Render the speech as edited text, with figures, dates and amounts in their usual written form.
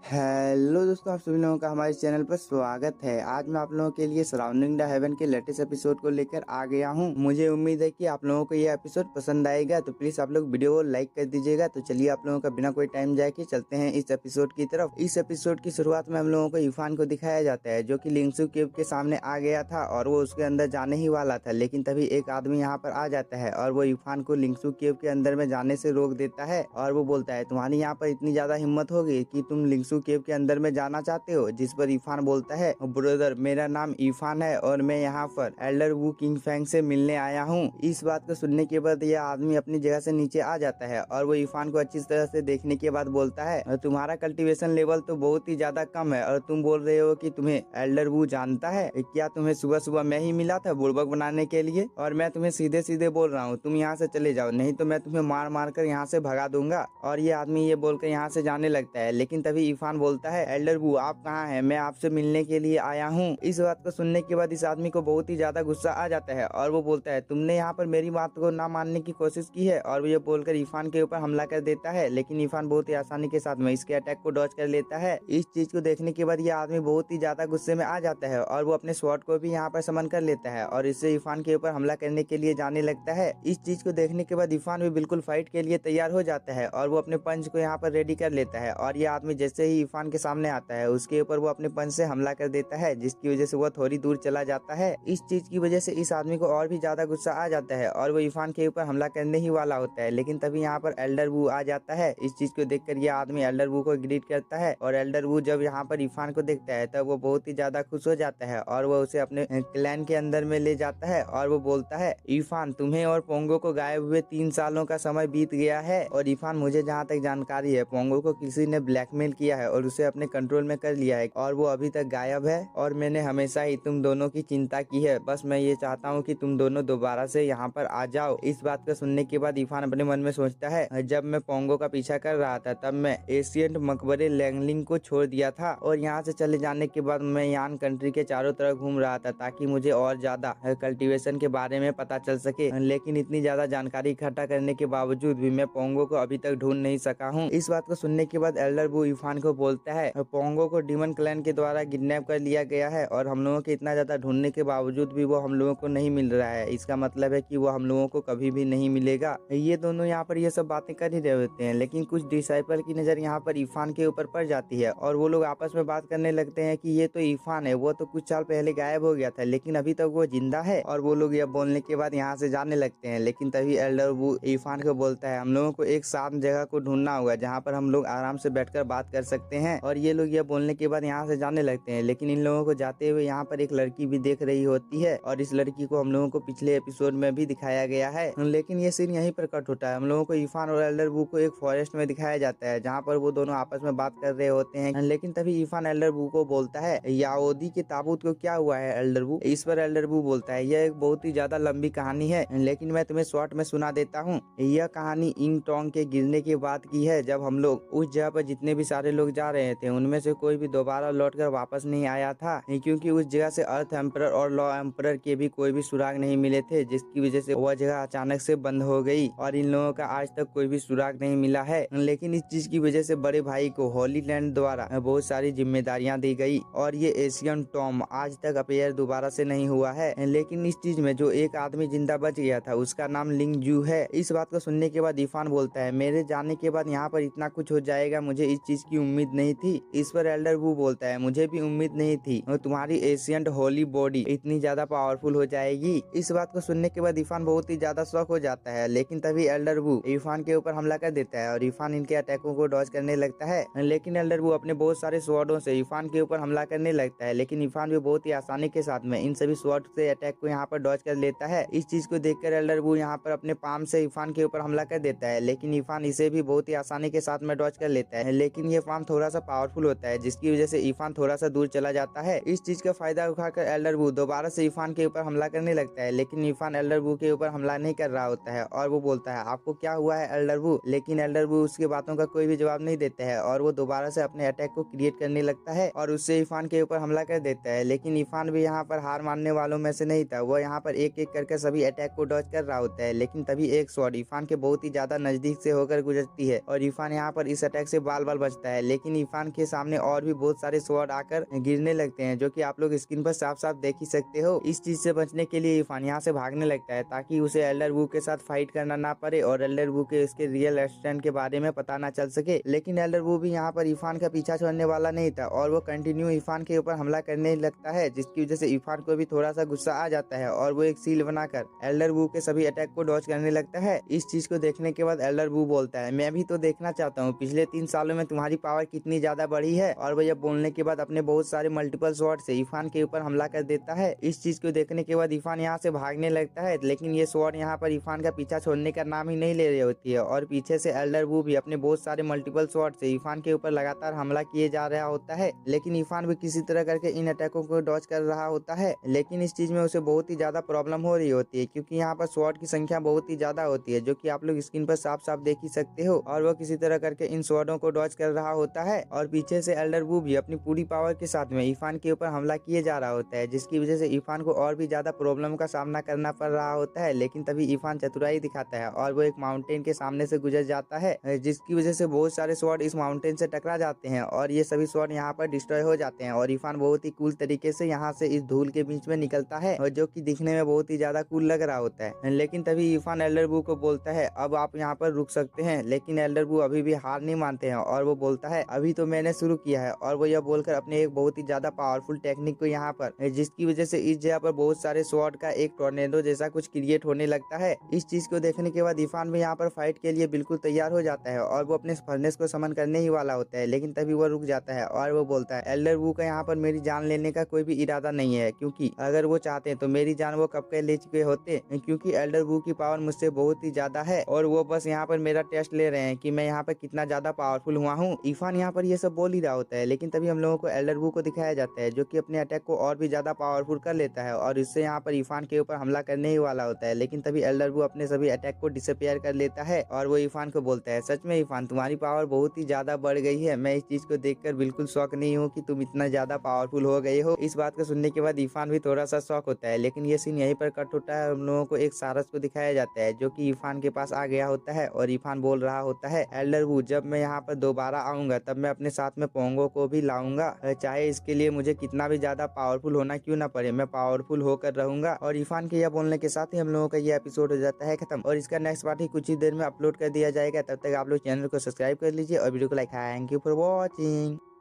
Hello दोस्तों, आप सभी लोगों का हमारे चैनल पर स्वागत है। आज मैं आप लोगों के लिए सराउंडिंग द हेवन के लेटेस्ट एपिसोड को लेकर आ गया हूं। मुझे उम्मीद है कि आप लोगों को यह एपिसोड पसंद आएगा, तो प्लीज आप लोग वीडियो को लाइक कर दीजिएगा। तो चलिए आप लोगों का बिना कोई टाइम जाए के चलते हैं इस एपिसोड की तरफ। इस एपिसोड की शुरुआत में हम लोगों को इरफान को दिखाया जाता है, जो की लिंगसू केव के सामने आ गया था और वो उसके अंदर जाने ही वाला था, लेकिन तभी एक आदमी यहाँ पर आ जाता है और वो इरफान को लिंगसू केव के अंदर में जाने से रोक देता है। और वो बोलता है, तुम्हारी यहाँ पर इतनी ज्यादा हिम्मत होगी कि तुम लिंगसू केव के अंदर में जाना चाहते हो? जिस पर इरफान बोलता है, ब्रदर मेरा नाम इरफान है और मैं यहाँ पर एल्डर वू किंग फैंग से मिलने आया हूँ। इस बात को सुनने के बाद यह आदमी अपनी जगह से नीचे आ जाता है और वो इरफान को अच्छी तरह से देखने के बाद बोलता है, तुम्हारा कल्टीवेशन लेवल तो बहुत ही ज्यादा कम है और तुम बोल रहे हो कि तुम्हें एल्डर वू जानता है। क्या तुम्हें सुबह सुबह मैं ही मिला था बुड़बक बनाने के लिए? और मैं तुम्हें सीधे सीधे बोल रहा हूँ, तुम यहाँ से चले जाओ, नहीं तो मैं तुम्हें मार मार कर यहाँ से भगा दूंगा। और ये आदमी ये बोलकर यहाँ से जाने लगता है, लेकिन तभी इरफान बोलता है, एल्डर वू आप कहाँ हैं? मैं आपसे मिलने के लिए आया हूँ। इस बात को सुनने के बाद इस आदमी को बहुत ही ज्यादा गुस्सा आ जाता है और वो बोलता है, तुमने यहाँ पर मेरी बात को ना मानने की कोशिश की है। और वो ये बोलकर इरफान के ऊपर हमला कर देता है, लेकिन इरफान बहुत ही आसानी के साथ में इसके अटैक को डॉज कर लेता है। इस चीज को देखने के बाद ये आदमी बहुत ही ज्यादा गुस्से में आ जाता है और वो अपने स्वॉर्ड को भी यहाँ पर समन कर लेता है और इससे इरफान के ऊपर हमला करने के लिए जाने लगता है। इस चीज को देखने के बाद इरफान भी बिल्कुल फाइट के लिए तैयार हो जाता है और वो अपने पंच को यहाँ पर रेडी कर लेता है। और ये आदमी जैसे ही इरफान के सामने आता है उसके ऊपर वो अपने पंच से हमला कर देता है, जिसकी वजह से वो थोड़ी दूर चला जाता है। इस चीज की वजह से इस आदमी को और भी ज्यादा गुस्सा आ जाता है और वो इरफान के ऊपर हमला करने ही वाला होता है, लेकिन तभी यहाँ पर एल्डर वू आ जाता है। इस चीज को देखकर ये आदमी एल्डर वू को ग्रीट करता है और एल्डर वू जब यहाँ पर इरफान को देखता है तब वो बहुत ही ज्यादा खुश हो जाता है और वो उसे अपने क्लैन के अंदर में ले जाता है और वो बोलता है, इरफान तुम्हें और पोंगो को गायब हुए 3 सालों का समय बीत गया है। और इरफान, मुझे जहाँ तक जानकारी है पोंगो को किसी ने ब्लैकमेल किया है और उसे अपने कंट्रोल में कर लिया है और वो अभी तक गायब है और मैंने हमेशा ही तुम दोनों की चिंता की है। बस मैं ये चाहता हूँ कि तुम दोनों दोबारा से यहाँ पर आ जाओ। इस बात को सुनने के बाद इरफान अपने मन में सोचता है, जब मैं पोंगो का पीछा कर रहा था तब मैं एशियंट मकबरे लैंगलिंग को छोड़ दिया था और यहाँ से चले जाने के बाद मैं यान कंट्री के चारों तरफ घूम रहा था ताकि मुझे और ज्यादा कल्टीवेशन के बारे में पता चल सके, लेकिन इतनी ज्यादा जानकारी इकट्ठा करने के बावजूद भी मैं पोंगो को अभी तक ढूंढ नहीं सका हूँ। इस बात को सुनने के बाद एल्डर वू इरफान को बोलता है, पोंगो को डीमन क्लैन के द्वारा किडनैप कर लिया गया है और हम लोगों के इतना ज्यादा ढूंढने के बावजूद भी वो हम लोगों को नहीं मिल रहा है। इसका मतलब है कि वो हम लोगों को कभी भी नहीं मिलेगा। ये दोनों यहाँ पर ये सब बातें कर ही रहे होते हैं, लेकिन कुछ डिसाइपल की नजर यहाँ पर इरफान के ऊपर पड़ जाती है और वो लोग आपस में बात करने लगते हैं कि ये तो इरफान है, वो तो कुछ साल पहले गायब हो गया था लेकिन अभी तक वो जिंदा है। और वो लोग यह बोलने के बाद यहाँ से जाने लगते हैं, लेकिन तभी एल्डर वो इरफान को बोलता है, हम लोगों को एक शांत जगह को ढूंढना होगा जहाँ पर हम लोग आराम से बैठकर बात कर सकते हैं। और ये लोग यह बोलने के बाद यहाँ से जाने लगते हैं, लेकिन इन लोगों को जाते हुए यहाँ पर एक लड़की भी देख रही होती है और इस लड़की को हम लोगों को पिछले एपिसोड में भी दिखाया गया है। लेकिन ये सीन यहीं पर कट होता है। हम लोगों को इरफान और एल्डर वू को एक फॉरेस्ट में दिखाया जाता है जहाँ पर वो दोनों आपस में बात कर रहे होते हैं, लेकिन तभी इरफान एल्डर वू को बोलता है, याओदी के ताबूत को क्या हुआ है एल्डर वू? इस पर एल्डर वू बोलता है, यह एक बहुत ही ज्यादा लंबी कहानी है, लेकिन मैं तुम्हें शॉर्ट में सुना देता हूँ। यह कहानी इंग टोंग के गिरने के बाद की है, जब हम लोग उस जगह पर जितने भी सारे लोग जा रहे थे उनमें से कोई भी दोबारा लौटकर वापस नहीं आया था, क्योंकि उस जगह से अर्थ एम्परर और लॉ एम्परर के भी कोई भी सुराग नहीं मिले थे, जिसकी वजह से वह जगह अचानक से बंद हो गई और इन लोगों का आज तक कोई भी सुराग नहीं मिला है। लेकिन इस चीज की वजह से बड़े भाई को होली लैंड द्वारा बहुत सारी जिम्मेदारियां दी गई और ये एशियन टॉम आज तक अपेयर दोबारा से नहीं हुआ है। लेकिन इस चीज में जो एक आदमी जिंदा बच गया था उसका नाम लिंग जू है। इस बात को सुनने के बाद इरफान बोलता है, मेरे जाने के बाद यहाँ पर इतना कुछ हो जाएगा, मुझे इस चीज की उम्मीद नहीं थी। इस पर एल्डर वू बोलता है, मुझे भी उम्मीद नहीं थी और तुम्हारी एशियंट होली बॉडी इतनी ज्यादा पावरफुल हो जाएगी। इस बात को सुनने के बाद इरफान बहुत ही ज्यादा शॉक हो जाता है, लेकिन तभी एल्डर वू इरफान के ऊपर हमला कर देता है और इरफान इनके अटैकों को डॉज करने लगता है। लेकिन एल्डर वू अपने बहुत सारे स्वॉर्डों से इरफान के ऊपर हमला करने लगता है, लेकिन इरफान भी बहुत ही आसानी के साथ में इन सभी स्वॉर्ड से अटैक को यहाँ पर डॉज कर लेता है। इस चीज को देखकर एल्डर वू यहाँ पर अपने पाम से इरफान के ऊपर हमला कर देता है, लेकिन इरफान इसे भी बहुत ही आसानी के साथ में डॉज कर लेता है। लेकिन ये पाम थोड़ा सा पावरफुल होता है, जिसकी वजह से इरफान थोड़ा सा दूर चला जाता है। इस चीज का फायदा उठाकर एल्डर वू दोबारा से इरफान के ऊपर हमला करने लगता है, लेकिन इरफान एल्डर वू के ऊपर हमला नहीं कर रहा होता है और वो बोलता है, आपको क्या हुआ है एल्डर वू? लेकिन एल्डर वू उसकी बातों का कोई भी जवाब नहीं देता है और वो दोबारा से अपने अटैक को क्रिएट करने लगता है और उससे इरफान के ऊपर हमला कर देता है। लेकिन इरफान भी यहाँ पर हार मानने वालों में से नहीं था, वो यहाँ पर एक एक करके सभी अटैक को डॉज कर रहा होता है। लेकिन तभी एक स्वॉर्ड इरफान के बहुत ही ज्यादा नजदीक से होकर गुजरती है और इरफान यहाँ पर इस अटैक से बाल बाल बचता है। लेकिन इरफान के सामने और भी बहुत सारे स्वॉर्ड आकर गिरने लगते हैं, जो कि आप लोग स्क्रीन पर साफ साफ देख ही सकते हो। इस चीज से बचने के लिए इरफान यहाँ से भागने लगता है ताकि उसे एल्डर वू के साथ फाइट करना ना पड़े और एल्डर वू के इसके रियल स्ट्रेंथ के बारे में पता ना चल सके। लेकिन एल्डर वू भी यहाँ पर इरफान का पीछा छोड़ने वाला नहीं था और वो कंटिन्यू इरफान के ऊपर हमला करने लगता है, जिसकी वजह से इरफान को भी थोड़ा सा गुस्सा आ जाता है और वो एक सील बनाकर एल्डर वू के सभी अटैक को डॉज करने लगता है। इस चीज को देखने के बाद एल्डर वू बोलता है, मैं भी तो देखना चाहता हूँ पिछले 3 सालों में तुम्हारी पावर कितनी ज्यादा बढ़ी है। और वो यह बोलने के बाद अपने बहुत सारे मल्टीपल स्वॉर्ड से इरफान के ऊपर हमला कर देता है। इस चीज को देखने के बाद इरफान यहाँ से भागने लगता है, लेकिन ये स्वॉर्ड यहाँ पर इरफान का पीछा छोड़ने का नाम ही नहीं ले रही होती है और पीछे से एल्डर वू भी अपने बहुत सारे मल्टीपल स्वॉर्ड से इरफान के ऊपर लगातार हमला किए जा रहा होता है। लेकिन इरफान भी किसी तरह करके इन अटैकों को डॉज कर रहा होता है, लेकिन इस चीज में उसे बहुत ही ज्यादा प्रॉब्लम हो रही होती है क्योंकि यहाँ पर स्वॉर्ड की संख्या बहुत ही ज्यादा होती है, जो कि आप लोग स्क्रीन पर साफ साफ देख ही सकते हो। और वो किसी तरह करके इन स्वॉर्डों को डॉज कर रहा होता है और पीछे से एल्डर वू भी अपनी पूरी पावर के साथ में इरफान के ऊपर हमला किए जा रहा होता है, जिसकी वजह से इरफान को और भी ज्यादा प्रॉब्लम का सामना करना पड़ रहा होता है। लेकिन तभी इरफान चतुराई दिखाता है और वो एक माउंटेन के सामने से गुजर जाता है, जिसकी वजह से बहुत सारे स्वॉर्ड इस माउंटेन से टकरा जाते हैं और ये सभी स्वॉर्ड यहाँ पर डिस्ट्रॉय हो जाते हैं और इरफान बहुत ही कूल तरीके से यहाँ से इस धूल के बीच में निकलता है और जो कि दिखने में बहुत ही ज्यादा कूल लग रहा होता है। लेकिन तभी इरफान एल्डर वू को बोलता है, अब आप यहाँ पर रुक सकते हैं। लेकिन एल्डर वू अभी भी हार नहीं मानते हैं और वो बोलता है, अभी तो मैंने शुरू किया है। और वो यह बोलकर अपने एक बहुत ही ज्यादा पावरफुल टेक्निक को यहाँ पर, जिसकी वजह से इस जगह पर बहुत सारे स्वॉर्ड का एक टोर्नेडो जैसा कुछ क्रिएट होने लगता है। इस चीज को देखने के बाद इरफान भी यहाँ पर फाइट के लिए बिल्कुल तैयार हो जाता है और वो अपने फर्नेस को समन करने ही वाला होता है, लेकिन तभी वो रुक जाता है और वो बोलता है, एल्डर वू का यहाँ पर मेरी जान लेने का कोई भी इरादा नहीं है, क्योंकि अगर वो चाहते हैं तो मेरी जान वो कब के ले चुके होते, क्योंकि एल्डर वू की पावर मुझसे बहुत ही ज्यादा है और वो बस यहाँ पर मेरा टेस्ट ले रहे हैं कि मैं यहाँ पर कितना ज्यादा पावरफुल हुआ हूँ। इरफान यहाँ पर ये सब बोल ही रहा होता है, लेकिन तभी हम लोगों को एल्डर वू को दिखाया जाता है, जो कि अपने अटैक को और भी ज्यादा पावरफुल कर लेता है और इससे यहाँ पर इरफान के ऊपर हमला करने ही वाला होता है। लेकिन तभी एल्डर वू अपने सभी अटैक को डिसअपियर कर लेता है और वो इरफान को बोलता है, सच में इरफान तुम्हारी पावर बहुत ही ज्यादा बढ़ गई है। मैं इस चीज को देखकर बिल्कुल शौक नहीं हूँ कि तुम इतना ज्यादा पावरफुल हो गए हो। इस बात को सुनने के बाद इरफान भी थोड़ा सा शौक होता है, लेकिन ये सीन यहीं पर कट होता है। हम लोगों को एक सारस को दिखाया जाता है, जो कि इरफान के पास आ गया होता है और इरफान बोल रहा होता है, एल्डर वू जब मैं यहाँ पर दोबारा आऊंगा तब मैं अपने साथ में पोंगो को भी लाऊंगा, चाहे इसके लिए मुझे कितना भी ज्यादा पावरफुल होना क्यों ना पड़े, मैं पावरफुल होकर रहूंगा। और इरफान के यह बोलने के साथ ही हम लोगों का ये एपिसोड हो जाता है खत्म और इसका नेक्स्ट पार्ट ही कुछ ही देर में अपलोड कर दिया जाएगा। तब तक आप लोग चैनल को सब्सक्राइब कर लीजिए और वीडियो को like. Thank you for watching.